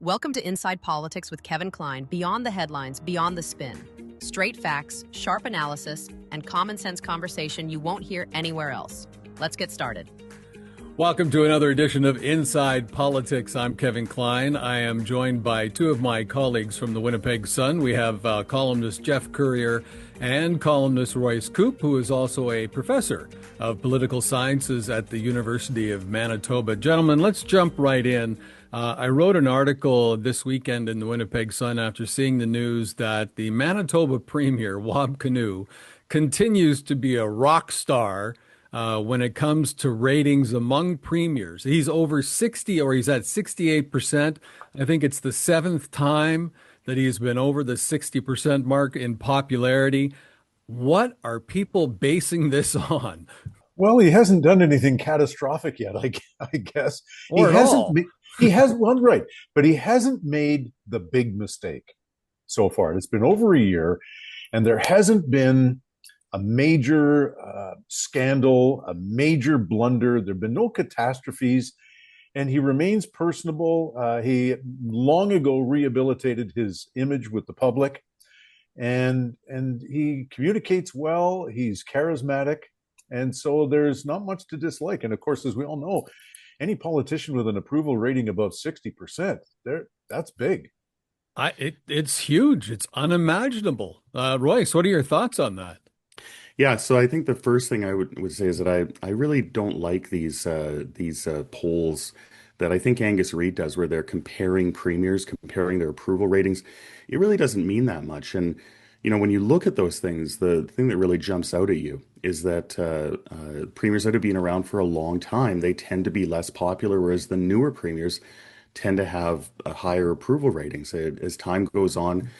Welcome to Inside Politics with Kevin Klein, beyond the headlines, beyond the spin. Straight facts, sharp analysis, and common sense conversation you won't hear anywhere else. Let's get started. Welcome to another edition of Inside Politics. I'm Kevin Klein. I am joined by two of my colleagues from the Winnipeg Sun. We have columnist Jeff Currier and columnist Royce Coop, who is also a professor of political sciences at the University of Manitoba. Gentlemen, let's jump right in. I wrote an article this weekend in the Winnipeg Sun after seeing the news that the Manitoba Premier, Kinew, continues to be a rock star when it comes to ratings among premiers. He's over 60, or he's at 68%. I think it's the seventh time that he's been over the 60% mark in popularity. What are people basing this on? Well, he hasn't done anything catastrophic yet, I guess. Or he at hasn't. all. He hasn't. Well, right, but he hasn't made the big mistake so far. It's been over a year, and there hasn't been a major scandal, a major blunder. There have been no catastrophes, and he remains personable. He long ago rehabilitated his image with the public, and he communicates well. He's charismatic, and so there's not much to dislike. And of course, as we all know, any politician with an approval rating above 60%, that's big. It's huge. It's unimaginable. Royce, what are your thoughts on that? Yeah, so I think the first thing I would say is that I really don't like these polls that I think Angus Reid does, where they're comparing premiers, comparing their approval ratings. It really doesn't mean that much. And when you look at those things, the thing that really jumps out at you is that premiers that have been around for a long time, they tend to be less popular, whereas the newer premiers tend to have a higher approval ratings. As time goes on,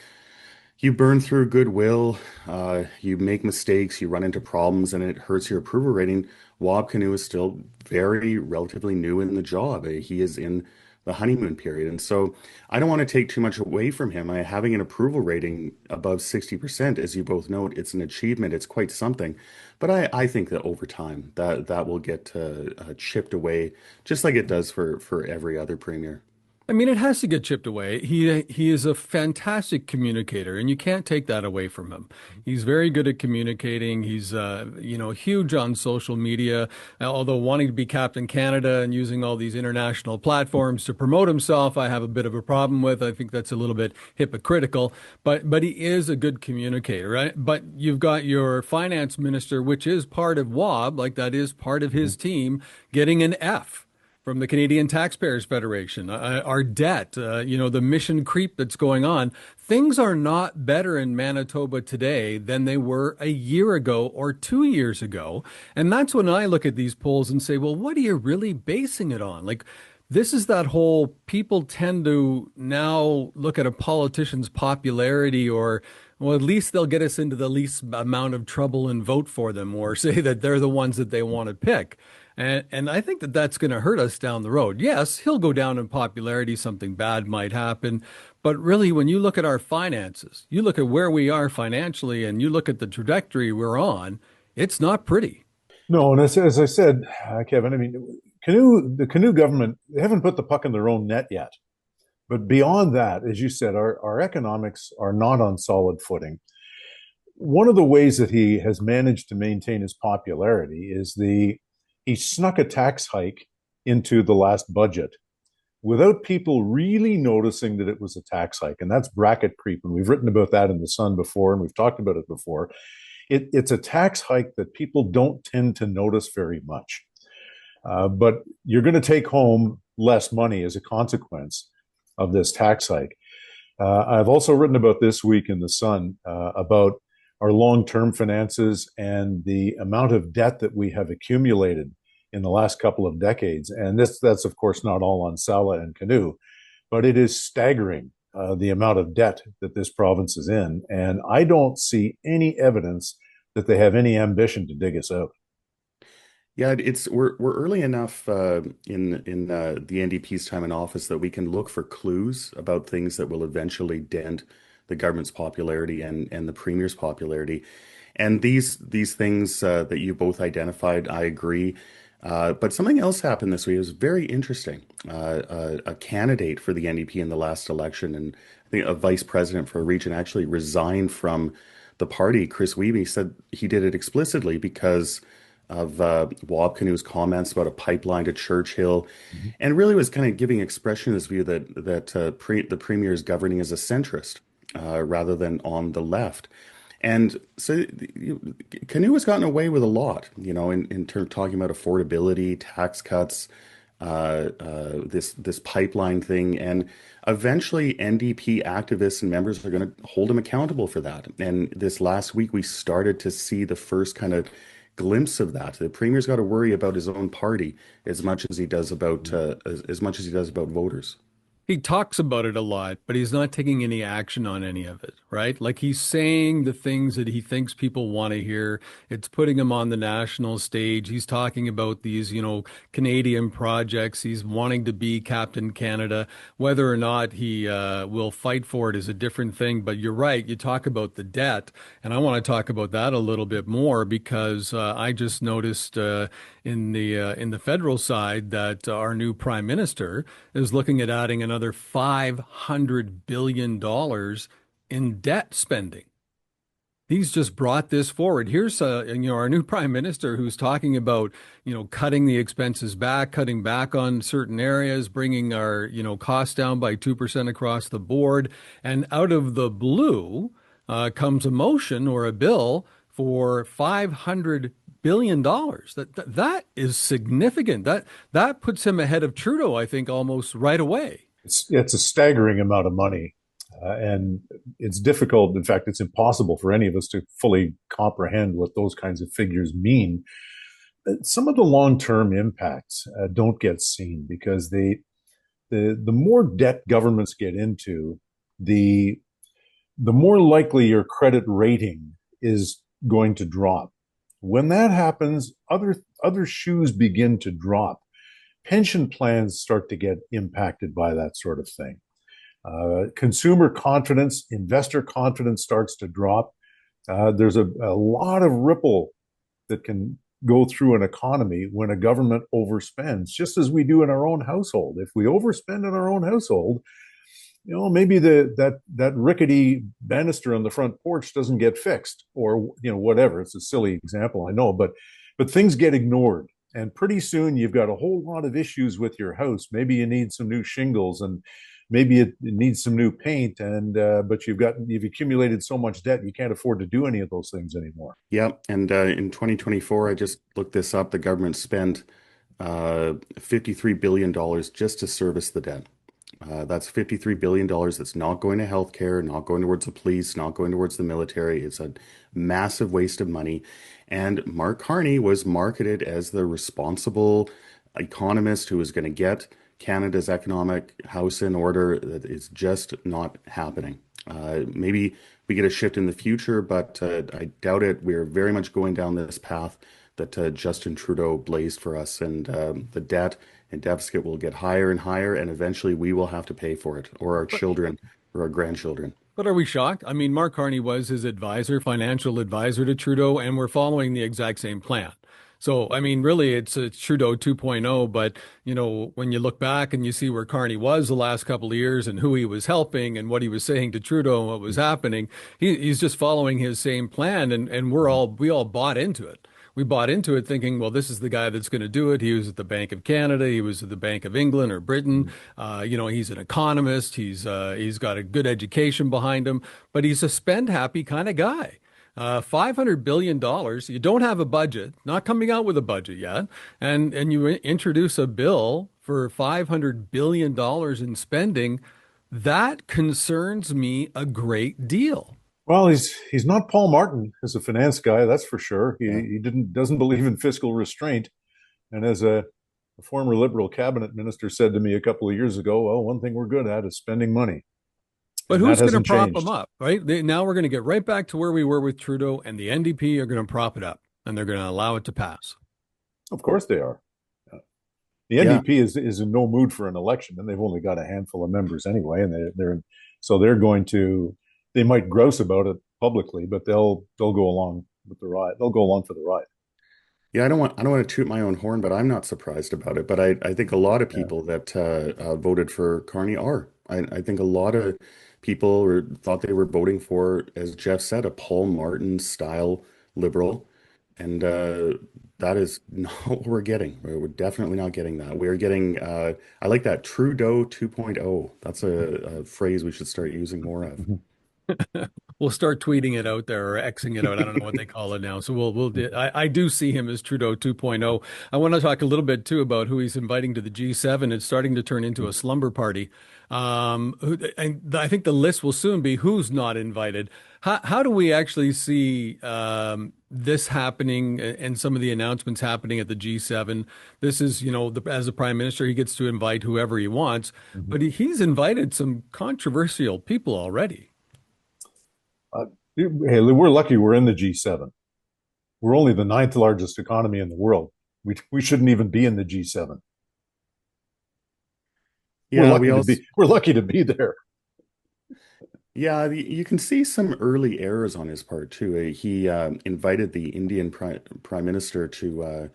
you burn through goodwill, you make mistakes, you run into problems, and it hurts your approval rating. Kinew is still very relatively new in the job. He is in the honeymoon period. And so I don't want to take too much away from him. Having an approval rating above 60%, as you both note, it's an achievement. It's quite something. But I think that over time, that will get chipped away, just like it does for every other premier. I mean, it has to get chipped away. He is a fantastic communicator, and you can't take that away from him. He's very good at communicating. He's huge on social media, although wanting to be Captain Canada and using all these international platforms to promote himself, I have a bit of a problem with. I think that's a little bit hypocritical, but he is a good communicator, right? But you've got your finance minister, which is part of like that is part of his team, getting an F from the Canadian Taxpayers Federation. Our debt, the mission creep that's going on. Things are not better in Manitoba today than they were a year ago or 2 years ago. And that's when I look at these polls and say, well, what are you really basing it on? Like, this is that whole people tend to now look at a politician's popularity, or, well, at least they'll get us into the least amount of trouble and vote for them, or say that they're the ones that they want to pick. And I think that that's going to hurt us down the road. Yes, he'll go down in popularity. Something bad might happen. But really, when you look at our finances, you look at where we are financially, and you look at the trajectory we're on, it's not pretty. No, and as I said, Kevin, I mean, the Kinew government, they haven't put the puck in their own net yet. But beyond that, as you said, our economics are not on solid footing. One of the ways that he has managed to maintain his popularity is he snuck a tax hike into the last budget without people really noticing that it was a tax hike. And that's bracket creep. And we've written about that in the Sun before, and we've talked about it before. It's a tax hike that people don't tend to notice very much. But you're going to take home less money as a consequence of this tax hike. I've also written about this week in the Sun about our long-term finances and the amount of debt that we have accumulated in the last couple of decades. And that's of course not all on Sala and Kinew, but it is staggering, the amount of debt that this province is in. And I don't see any evidence that they have any ambition to dig us out. Yeah, we're early enough in the NDP's time in office that we can look for clues about things that will eventually dent the government's popularity and the premier's popularity. And these things that you both identified, I agree. But something else happened this week. It was very interesting. A candidate for the NDP in the last election, and I think a vice president for a region, actually resigned from the party. Chris Wiebe said he did it explicitly because of Wab Kinew's comments about a pipeline to Churchill, Mhm. and really was kind of giving expression to this view that the premier is governing as a centrist rather than on the left. And so Kinew has gotten away with a lot, in terms of talking about affordability, tax cuts, this pipeline thing, and eventually NDP activists and members are going to hold him accountable for that. And this last week, we started to see the first kind of glimpse of that. The premier's got to worry about his own party as much as he does about as much as he does about voters. He talks about it a lot, but he's not taking any action on any of it, right? Like he's saying the things that he thinks people want to hear. It's putting him on the national stage. He's talking about these, Canadian projects. He's wanting to be Captain Canada. Whether or not he will fight for it is a different thing. But you're right. You talk about the debt, and I want to talk about that a little bit more because I just noticed in the federal side that our new prime minister is looking at adding another $500 billion in debt spending. He's just brought this forward. Here's our new prime minister who's talking about, cutting the expenses back, cutting back on certain areas, bringing our, costs down by 2% across the board. And out of the blue comes a motion or a bill for $500 billion. That is significant. That puts him ahead of Trudeau, I think, almost right away. It's a staggering amount of money, and it's difficult. In fact, it's impossible for any of us to fully comprehend what those kinds of figures mean. Some of the long-term impacts don't get seen because the more debt governments get into, the more likely your credit rating is going to drop. When that happens, other shoes begin to drop. Pension plans start to get impacted by that sort of thing. Consumer confidence, investor confidence starts to drop. There's a lot of ripple that can go through an economy when a government overspends, just as we do in our own household. If we overspend in our own household, maybe that rickety banister on the front porch doesn't get fixed, or whatever. It's a silly example, I know, but things get ignored, and pretty soon you've got a whole lot of issues with your house. Maybe you need some new shingles, and maybe it needs some new paint, and but you've accumulated so much debt you can't afford to do any of those things anymore. Yeah, and in 2024, I just looked this up. The government spent $53 billion just to service the debt. That's $53 billion that's not going to healthcare, not going towards the police, not going towards the military. It's a massive waste of money. And Mark Carney was marketed as the responsible economist who was going to get Canada's economic house in order. That is just not happening. Maybe we get a shift in the future, but I doubt it. We're very much going down this path that Justin Trudeau blazed for us, and the debt and deficit will get higher and higher, and eventually we will have to pay for it, or our children, or our grandchildren. But are we shocked? I mean, Mark Carney was his advisor, financial advisor to Trudeau, and we're following the exact same plan. So, I mean, really, it's Trudeau 2.0. But, when you look back and you see where Carney was the last couple of years and who he was helping and what he was saying to Trudeau and what was happening, he's just following his same plan. And we all bought into it. We bought into it thinking, well, this is the guy that's going to do it. He was at the Bank of Canada. He was at the Bank of England or Britain. He's an economist. He's got a good education behind him, but he's a spend happy kind of guy. $500 billion. You don't have a budget, not coming out with a budget yet. And you introduce a bill for $500 billion in spending. That concerns me a great deal. Well, he's not Paul Martin as a finance guy, that's for sure. He, Yeah. he doesn't believe in fiscal restraint. And as a former Liberal cabinet minister said to me a couple of years ago, well, one thing we're good at is spending money. But And that who's going to hasn't prop changed. them up, right? Now we're going to get right back to where we were with Trudeau, and the NDP are going to prop it up, and they're going to allow it to pass. Of course they are. The Yeah. NDP is in no mood for an election, and they've only got a handful of members anyway, and they're going to, they might grouse about it publicly, but they'll go along with the ride. They'll go along for the ride. Yeah, I don't want to toot my own horn, but I'm not surprised about it. But I think a lot of Yeah. people that voted for Carney are. I think a lot of people thought they were voting for, as Jeff said, a Paul Martin style liberal, and that is not what we're getting. We're definitely not getting that. We're getting. I like that Trudeau 2.0. That's a phrase we should start using more of. We'll start tweeting it out there or Xing it out. I don't know what they call it now. So I do see him as Trudeau 2.0. I want to talk a little bit too about who he's inviting to the G7. It's starting to turn into a slumber party. And I think the list will soon be who's not invited. How do we actually see this happening and some of the announcements happening at the G7? This is, as a prime minister, he gets to invite whoever he wants, but he's invited some controversial people already. Hey, we're lucky we're in the G7. We're only the ninth largest economy in the world. We shouldn't even be in the G7. Yeah, we also. We're lucky to be there. Yeah, you can see some early errors on his part too. He invited the Indian Prime Minister to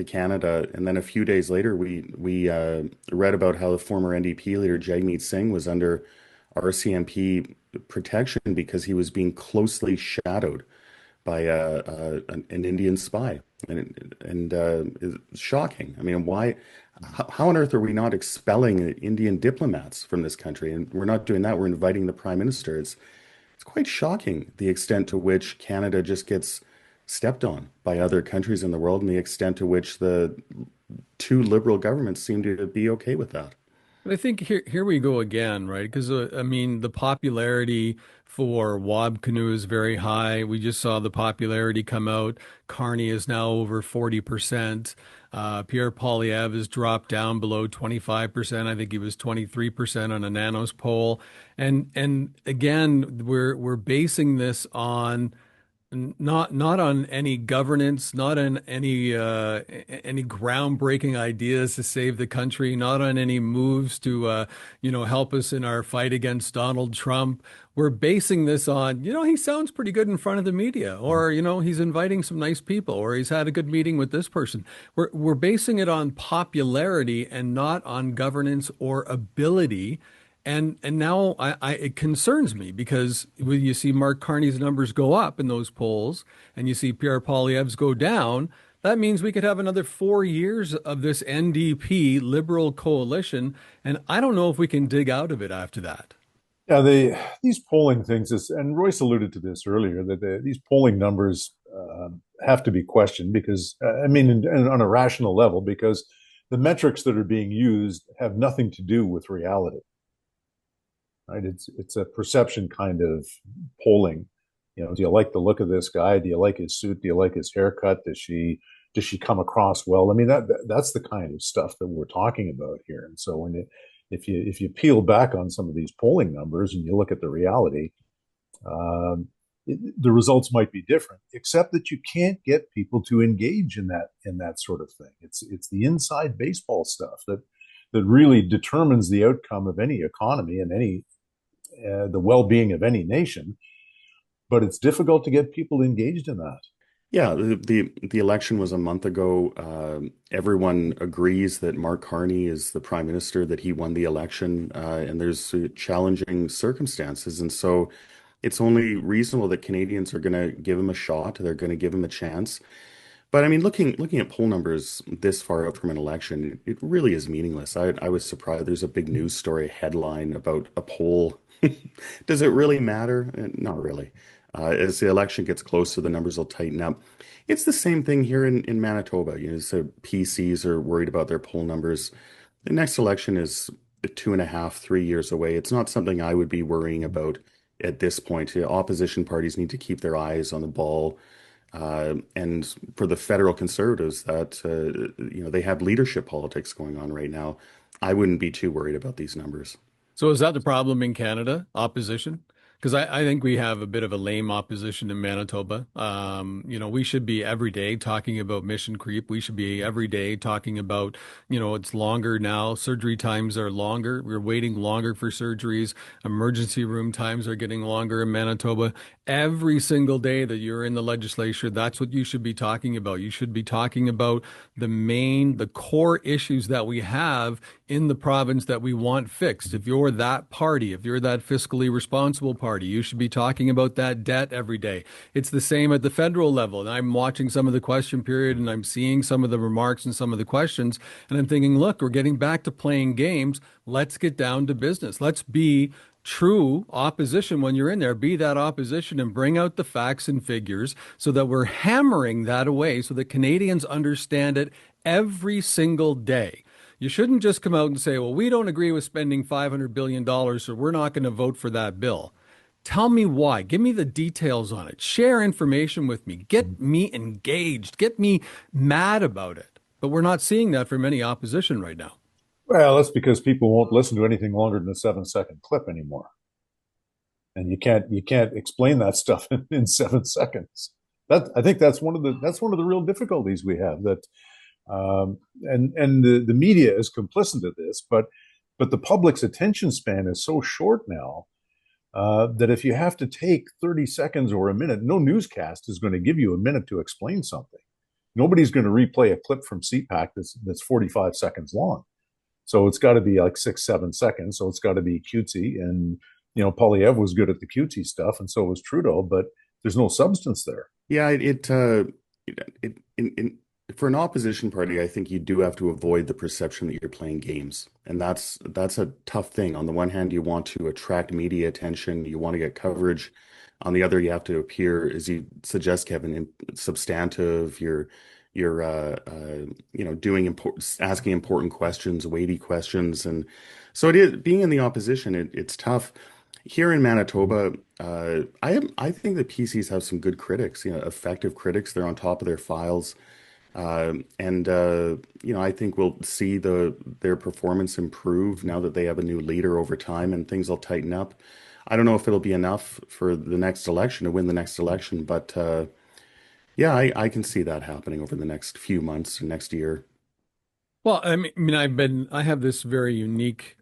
Canada, and then a few days later, we read about how the former NDP leader Jagmeet Singh was under RCMP protection because he was being closely shadowed by an Indian spy, and it's shocking. I mean, why? How on earth are we not expelling Indian diplomats from this country? And we're not doing that. We're inviting the prime minister. It's quite shocking the extent to which Canada just gets stepped on by other countries in the world, and the extent to which the two liberal governments seem to be okay with that. But I think here we go again, right? Because I mean, the popularity for Wob Canoe is very high. We just saw the popularity come out. Carney is now over 40%. Pierre Poilievre has dropped down below 25%. I think he was 23% on a Nanos poll. And again, we're basing this on not on any governance, not on any groundbreaking ideas to save the country, not on any moves to help us in our fight against Donald Trump. We're basing this on, he sounds pretty good in front of the media, or he's inviting some nice people, or he's had a good meeting with this person. We're basing it on popularity and not on governance or ability. And now it concerns me because when you see Mark Carney's numbers go up in those polls and you see Pierre Poilievre's go down, that means we could have another 4 years of this NDP liberal coalition. And I don't know if we can dig out of it after that. Yeah, these polling things and Royce alluded to this earlier, that these polling numbers have to be questioned because, I mean, on a rational level, because the metrics that are being used have nothing to do with reality. Right? It's a perception kind of polling. Do you like the look of this guy? Do you like his suit? Do you like his haircut? Does she come across well? I mean, that's the kind of stuff that we're talking about here. And so if you peel back on some of these polling numbers and you look at the reality, the results might be different, except that you can't get people to engage in that sort of thing. It's the inside baseball stuff that really determines the outcome of any economy and the well-being of any nation. But it's difficult to get people engaged in that. Yeah, the election was a month ago. Everyone agrees that Mark Carney is the prime minister, that he won the election, and there's challenging circumstances. And so it's only reasonable that Canadians are going to give him a shot. They're going to give him a chance. But I mean, looking at poll numbers this far out from an election, it really is meaningless. I was surprised. There's a big news story headline about a poll. Does it really matter? Not really. As the election gets closer, the numbers will tighten up. It's the same thing here in Manitoba. So PCs are worried about their poll numbers. The next election is 2.5, 3 years away. It's not something I would be worrying about at this point. The opposition parties need to keep their eyes on the ball. And for the federal conservatives, that they have leadership politics going on right now. I wouldn't be too worried about these numbers. So is that the problem in Canada? Opposition? because I think we have a bit of a lame opposition in Manitoba. We should be every day talking about mission creep. We should be every day talking about, it's longer now. Surgery times are longer. We're waiting longer for surgeries. Emergency room times are getting longer in Manitoba. Every single day that you're in the legislature, that's what you should be talking about. You should be talking about the core issues that we have in the province that we want fixed. If you're that party, if you're that fiscally responsible party, you should be talking about that debt every day. It's the same at the federal level. And I'm watching some of the question period and I'm seeing some of the remarks and some of the questions. And I'm thinking, look, we're getting back to playing games. Let's get down to business. Let's be true opposition when you're in there. Be that opposition and bring out the facts and figures so that we're hammering that away so that Canadians understand it every single day. You shouldn't just come out and say, well, we don't agree with spending $500 billion, so we're not going to vote for that bill. Tell me why. Give me the details on it. Share information with me. Get me engaged. Get me mad about it. But we're not seeing that from any opposition right now. Well, that's because people won't listen to anything longer than a 7-second clip anymore. And you can't explain that stuff in 7 seconds. I think that's one of the real difficulties we have. That and the media is complicit in this, but the public's attention span is so short now that if you have to take 30 seconds or a minute, no newscast is going to give you a minute to explain something. Nobody's going to replay a clip from CPAC that's 45 seconds long. So it's got to be like 6-7 seconds. So it's got to be cutesy. And, Poilievre was good at the cutesy stuff, and so was Trudeau, but there's no substance there. Yeah, for an opposition party, I think you do have to avoid the perception that you're playing games. And that's a tough thing. On the one hand, you want to attract media attention, you want to get coverage. On the other, you have to appear, as you suggest, Kevin, substantive. You're asking important questions, weighty questions, and so it is. Being in the opposition, it's tough. Here in Manitoba, I think the PCs have some good critics, effective critics. They're on top of their files, and I think we'll see their performance improve now that they have a new leader over time, and things will tighten up. I don't know if it'll be enough for the next election to win the next election, but yeah, I can see that happening over the next few months, next year. Well, I have this very unique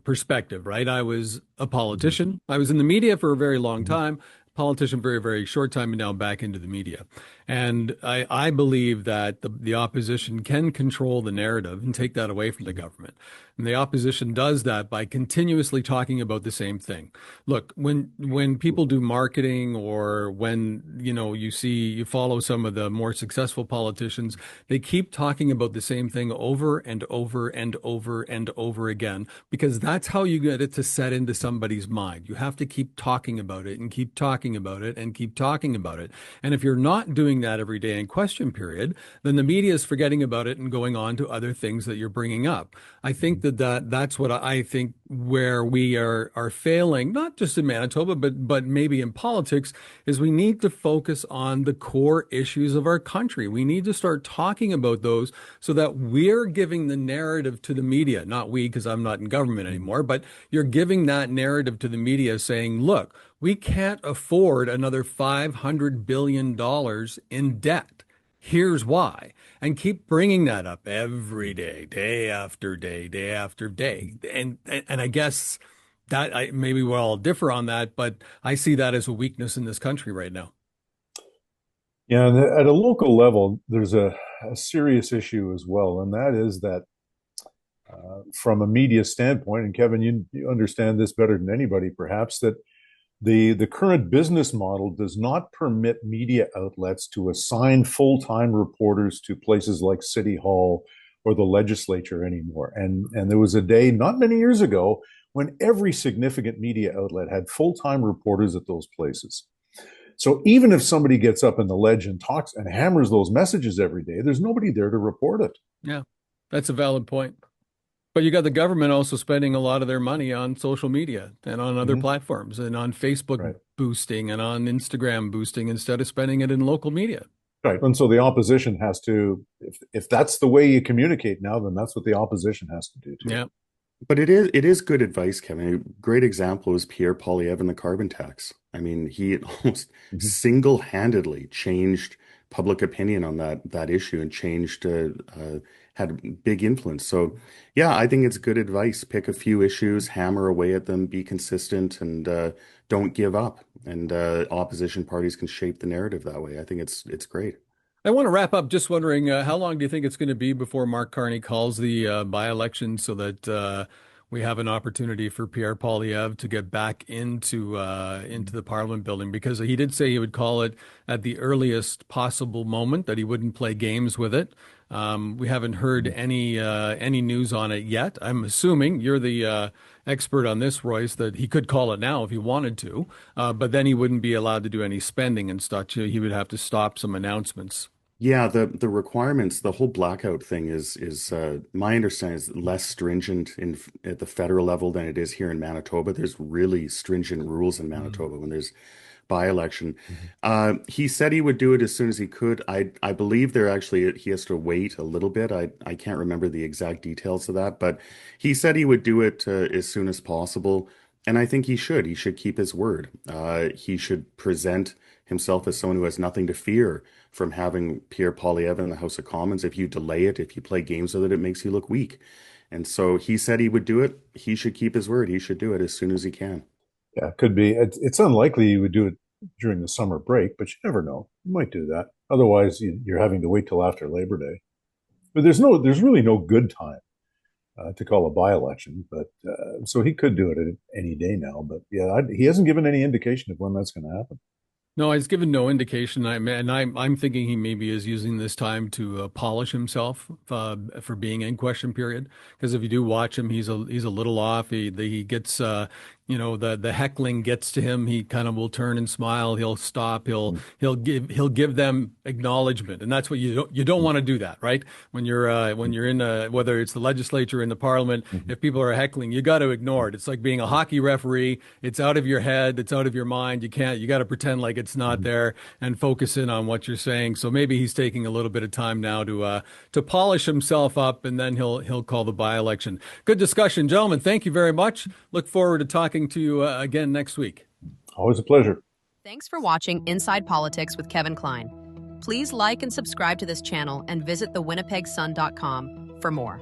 perspective, right? I was a politician. I was in the media for a very long time, politician very, very short time, and now back into the media. And I believe that the opposition can control the narrative and take that away from the government. And the opposition does that by continuously talking about the same thing. Look, when people do marketing, or when, you follow some of the more successful politicians, they keep talking about the same thing over and over and over and over again, because that's how you get it to set into somebody's mind. You have to keep talking about it and keep talking about it and keep talking about it. And if you're not doing that every day in question period, then the media is forgetting about it and going on to other things that you're bringing up. I think that's what I think where we are failing, not just in Manitoba, but maybe in politics, is we need to focus on the core issues of our country. We need to start talking about those so that we're giving the narrative to the media, not we, because I'm not in government anymore, but you're giving that narrative to the media saying, look, we can't afford another $500 billion in debt. Here's why. And keep bringing that up every day, day after day, day after day. And I guess that maybe we'll all differ on that, but I see that as a weakness in this country right now. Yeah, and at a local level, there's a serious issue as well, and that is that from a media standpoint, and Kevin, you understand this better than anybody, perhaps, that the current business model does not permit media outlets to assign full-time reporters to places like City Hall or the legislature anymore. And there was a day not many years ago when every significant media outlet had full-time reporters at those places. So even if somebody gets up in the ledge and talks and hammers those messages every day, there's nobody there to report it. Yeah, that's a valid point. But you got the government also spending a lot of their money on social media and on other platforms and on Facebook boosting and on Instagram boosting instead of spending it in local media. Right. And so the opposition has to, if that's the way you communicate now, then that's what the opposition has to do too. Yeah. But it is good advice, Kevin. A great example is Pierre Poilievre and the carbon tax. I mean, he almost Mhm. single-handedly changed public opinion on that issue and changed had big influence. So, yeah, I think it's good advice. Pick a few issues, hammer away at them, be consistent, and don't give up. And opposition parties can shape the narrative that way. I think it's great. I want to wrap up just wondering how long do you think it's going to be before Mark Carney calls the by-election so that we have an opportunity for Pierre Poilievre to get back into the Parliament building? Because he did say he would call it at the earliest possible moment, that he wouldn't play games with it. We haven't heard any news on it yet. I'm assuming you're the expert on this, Royce, that he could call it now if he wanted to, but then he wouldn't be allowed to do any spending and such. He would have to stop some announcements. Yeah, the requirements, the whole blackout thing is my understanding is less stringent at the federal level than it is here in Manitoba. There's really stringent rules in Mhm. Manitoba when there's by-election. Mhm. He said he would do it as soon as he could. I believe there actually he has to wait a little bit. I can't remember the exact details of that, but he said he would do it as soon as possible. And I think he should. He should keep his word. He should present himself as someone who has nothing to fear from having Pierre Poilievre in the House of Commons. If you delay it, if you play games with it, it makes you look weak. And so he said he would do it. He should keep his word. He should do it as soon as he can. Yeah, it could be. It's unlikely you would do it during the summer break, but you never know. You might do that. Otherwise, you're having to wait till after Labor Day. But there's really no good time to call a by-election. But so he could do it at any day now. But yeah, he hasn't given any indication of when that's going to happen. No, he's given no indication. I'm thinking he maybe is using this time to polish himself for being in question period. Because if you do watch him, he's a little off. He gets the heckling gets to him. He kind of will turn and smile. He'll stop. He'll give them acknowledgement, and that's what you don't want to do that, right? When you're in whether it's the legislature or in the parliament, Mhm. if people are heckling, you got to ignore it. It's like being a hockey referee. It's out of your head. It's out of your mind. You got to pretend like it's not Mhm. there and focus in on what you're saying. So maybe he's taking a little bit of time now to polish himself up, and then he'll call the by-election. Good discussion, gentlemen. Thank you very much. Look forward to talking to you again next week. Always a pleasure. Thanks for watching Inside Politics with Kevin Klein. Please like and subscribe to this channel and visit thewinnipegssun.com for more.